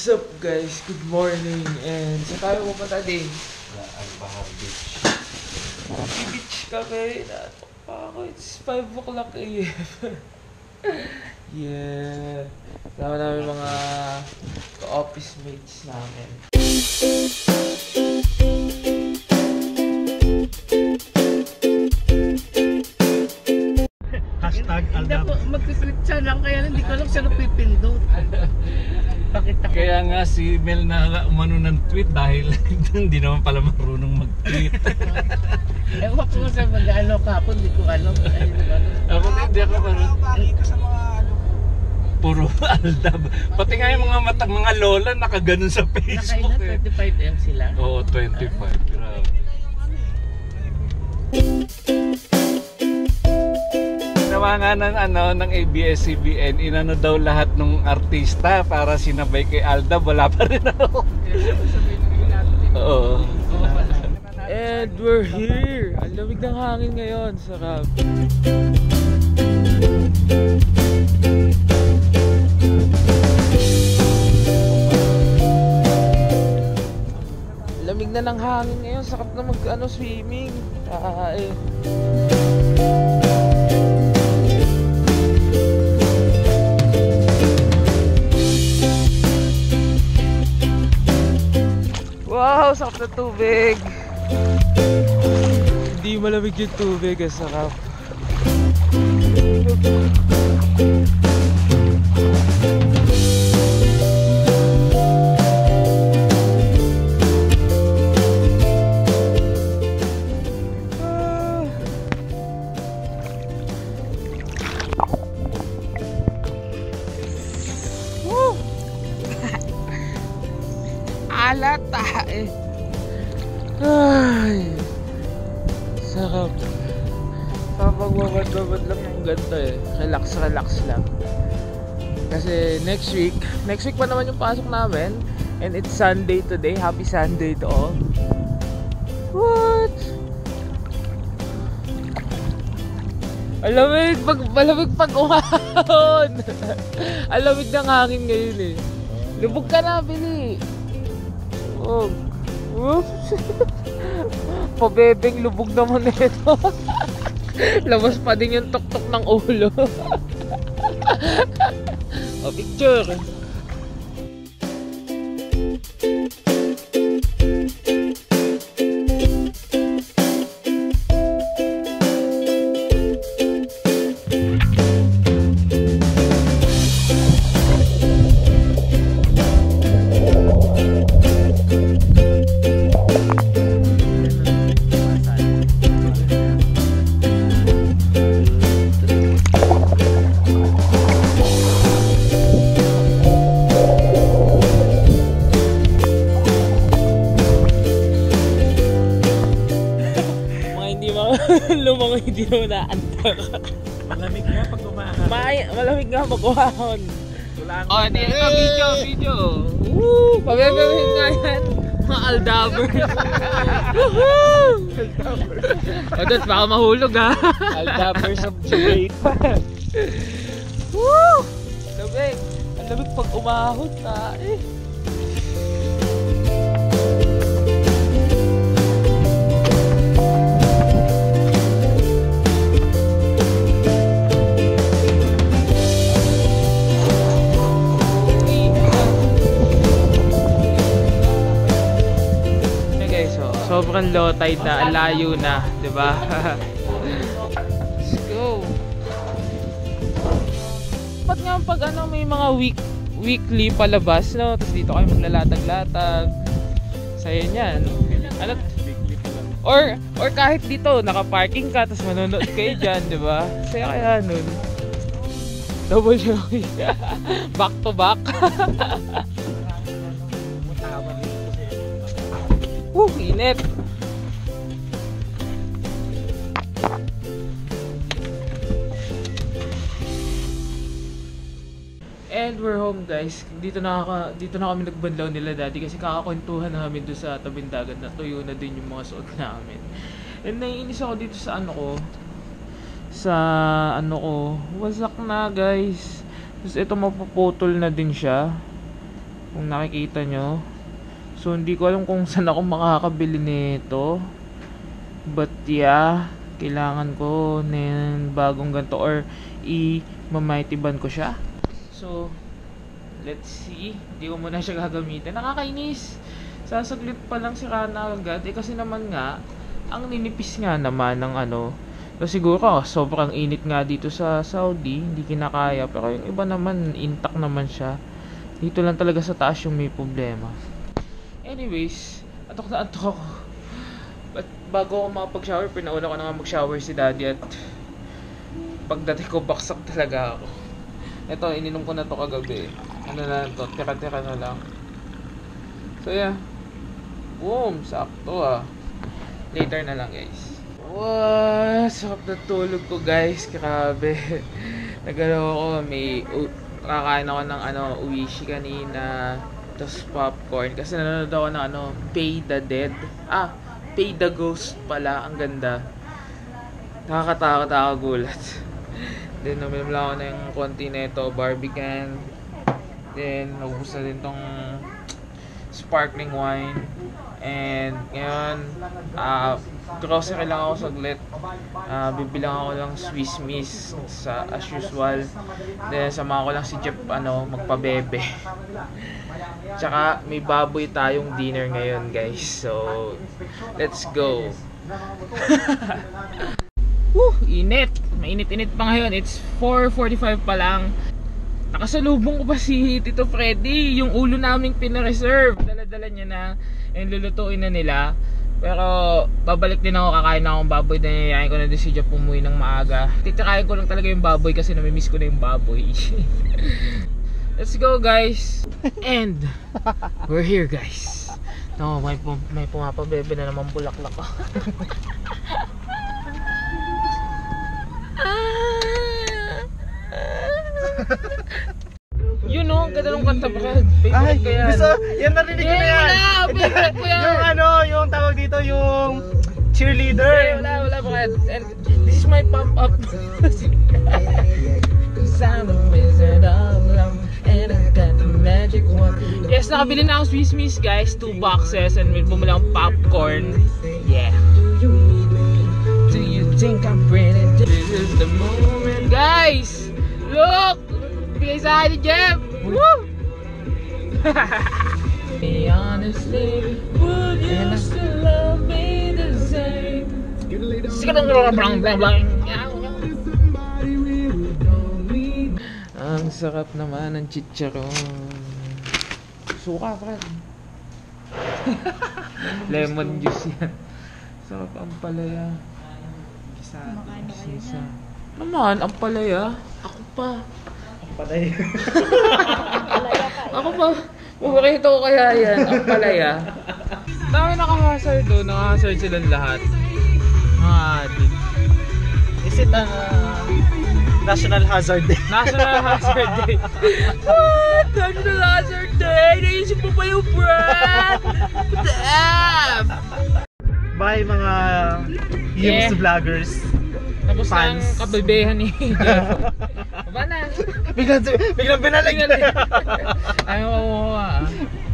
What's up guys? Good morning. And sa tayo pupunta din? Al-Bahar Beach. Beach kami. Natok pa ako. It's 5 o'clock AM. Yeah. Kasama namin mga ka-office mates namin. Hashtag Hindi Aldab. ako mag-tweet siya lang, kaya hindi ko alam siya napipindot. Bakit ako? Kaya nga si Mel na umano ng tweet dahil hindi naman pala marunong mag-tweet. Ewan ko sa mag-ano kahapon, hindi ko alam. Ako hindi ako parang Bakit ka sa mga puro Aldab. Pati nga yung mga lola nakaganon sa Facebook Nakailan, eh. 25M sila. Oo, 25. Grabe. Ginawa nga ng ABS-CBN, inano daw lahat ng artista para sinabay kay Aldab, wala pa rin ako. Oo. And we're here! Ang lamig ng hangin ngayon. Sarap. Lamig na ng hangin ngayon. Sarap na swimming. Wow! Sarap na tubig! Hindi malamig yung tubig. Ang sarap. Alata eh. Ay, sarap. Sarap magbabad-babad lang yung ganito eh. Relax lang. Kasi next week pa naman yung pasok namin. And it's Sunday today. Happy Sunday to all. What? Malamig pag umahon. Alamig ng hangin ngayon eh. Lubog ka na, Bili. Oh. Oops. Pabebeng lubog naman ito. Labas pa din yung tok-tok ng ulo. Oh, picture. Lumang hindi mo naantar. malamig nga pag umahon. Malamig nga mag-umahon. Oh, di video. Woo! Pabebehin nga yan. Mga Aldabers. Woohoo! O, that's baka mahulog ha. Aldabers of Jamaica. Woo! Lamig. Ang lamig pag umahon na eh. Sobrang low tide na, layo na, 'di ba? Let's go. Dapat nga pag may mga weekly palabas, no? Tapos dito kayo maglalatag-latag. Saya niyan. Ano? Or kahit dito naka-parking ka tapos manonood kayo diyan, 'di ba? Saya kaya nun. Double joy. Back to back. Init. And we're home guys. Dito na kami nagbanlaw nila dati kasi kakakwentuhan namin doon sa tabing dagat na tuyo na din yung mga suot namin. And naiinis ako dito sa wasak na guys. Tapos ito mapuputol na din siya. Kung nakikita nyo. So hindi ko alam kung saan ako makakabili nito. But yeah, kailangan ko ng bagong ganito or i-mighty band ko siya. So let's see. Hindi ko muna siya gagamitin. Nakakainis. Sasaglit pa lang sira na agad. Kasi naman nga, ang ninipis nga naman ng ano. So siguro sobrang init nga dito sa Saudi, hindi kinakaya. Pero yung iba naman, intact naman siya. Dito lang talaga sa taas yung may problema. Anyways, atok na atok ako. But bago ako makapag-shower, pinauna ko na nga mag-shower si daddy. At pagdating ko, baksak talaga ako. Ito, ininom ko na to kagabi. Ano na to, tira-tira na lang. So yeah. Boom, sakto ah. Later na lang guys. Wow, sarap na tulog ko guys. Grabe. Nagalaw ako, may kakain ako ng uwishi kanina. Tapos popcorn. Kasi nanonood ako ng Pay the Dead. Pay the Ghost pala. Ang ganda. Nakakatakot ako gulat. Then uminom lang ako ng konti na ito, Barbican. Then naubos na din tong sparkling wine. And ngayon, grocery lang ako saglit. Bibilang ako ng Swiss Miss as usual. Then samahan ko lang si Jeff magpabebe. Tsaka may baboy tayong dinner ngayon guys. So let's go. Init. Mainit-init pa ngayon. It's 4:45 pa lang. Nakasalubong ko pa si Tito Freddy. Yung ulo naming pinareserve. Dala-dala niya na. And lulutuin na nila. Pero babalik din ako, kakain na akong baboy. Dahil ko na din si Jeff umuwi ng maaga. Titirahin ko lang talaga yung baboy kasi namimiss ko na yung baboy. Let's go guys. And we're here guys. No, may pumapabebe na naman bulaklak ko. You know, ganda ng kanta ba? Favorite ko yan. Gusto, yan narinig ko na yan. Wala, favorite ko yan. Yung tawag dito, yung cheerleader. Wala bakit. And this is my pump up. Cause I'm a wizard of love and I got the magic wand. Yes, nakabili na akong Swiss Miss guys, 2 boxes and may bumili akong popcorn. Yeah. Do you think I'm pretty? This is the moment. Guys, look! Bigay sa akin ni Jeff! Woo! Honestly, would you still love me the same? Ang sarap naman ng chicharon. Suka, Fred. Lemon juice yan. Sarap ang palaya. Sisa. Naman, ang palaya. Ako pa. Patay. Ako pa. Paborito ko kaya yan. Ang palaya. Dami naka-hazard doon. Naka-hazard silang lahat. Mga adik. Is it National Hazard Day? National Hazard Day. What? National Hazard Day? Naisip mo pa yung brand? What the F? Bye mga Yeah. vloggers. Tapos ang Fans. kabebehan ni Jeff. Baba na. Biglang binalik. Ayaw mo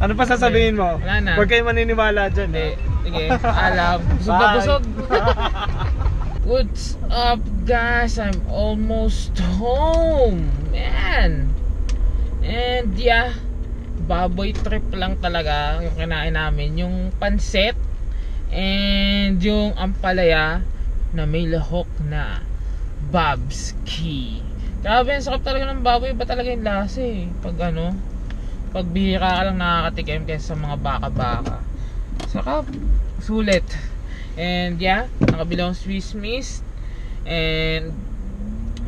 Ano pa sasabihin mo? Wala na. Huwag kayo maniniwala dyan. Hindi. Sige. Alam. Busog na Bye. busog. What's up guys? I'm almost home. Man. And yeah. Baboy trip lang talaga yung kinain namin. Yung pansit. And yung ampalaya na may lahok na Babski. Grabe, ang sarap talaga ng baboy. Iba talaga yung lasa eh. Pag bihira ka lang nakakatikim kaysa sa mga baka-baka. Sarap. Sulit. And yeah, nakabili akong Swiss Miss. And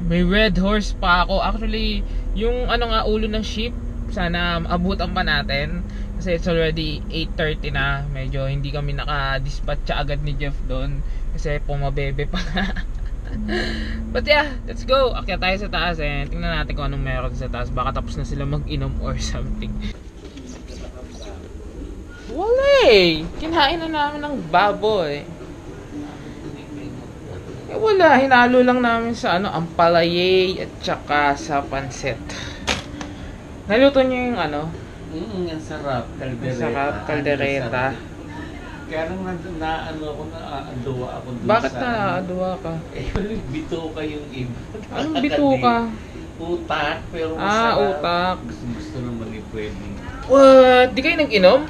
may Red Horse pa ako. Actually, yung ulo ng sheep, sana abutan pa natin. Kasi it's already 8:30 na. Medyo hindi kami naka-dispatch agad ni Jeff doon. Kasi pumabebe pa. But yeah, let's go. Akyat tayo sa taas and tingnan natin kung anong meron sa taas. Baka tapos na sila mag-inom or something. Wala eh. Kinain na namin ng baboy. Wala. Hinalo lang namin sa ampalaya at saka sa pansit. Naluto niyo yung Ang sarap. Caldereta. Sarap, caldereta. Kaya lang ano ako, na-adowa ako dun Bakit sa... na aduwa ka? Eh, bituka yung iba. Ang bituka? Utak, pero Ah, masarap. utak. Gusto naman ni pwedeng. What? Di kayo nag-inom?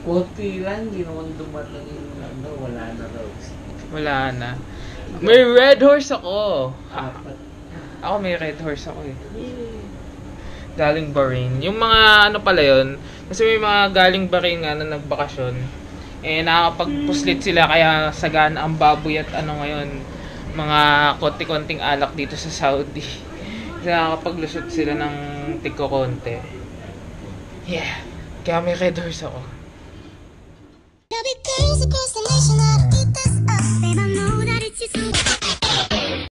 Kunti lang, di naman dumating yung ano, wala na raw. Wala na. May red horse ako. Apat. Ako may red horse ako eh. Galing Bahrain. Yung mga ano pala yun, kasi may mga galing Bahrain nga na nagbakasyon. Eh nakakapagpuslit sila kaya sagana ang baboy at ano ngayon, mga konti-konting alak dito sa Saudi. Kaya nakakapaglusot sila ng tigko-konti. Yeah. Kaya may red horse ako. There'll be girls across the nation that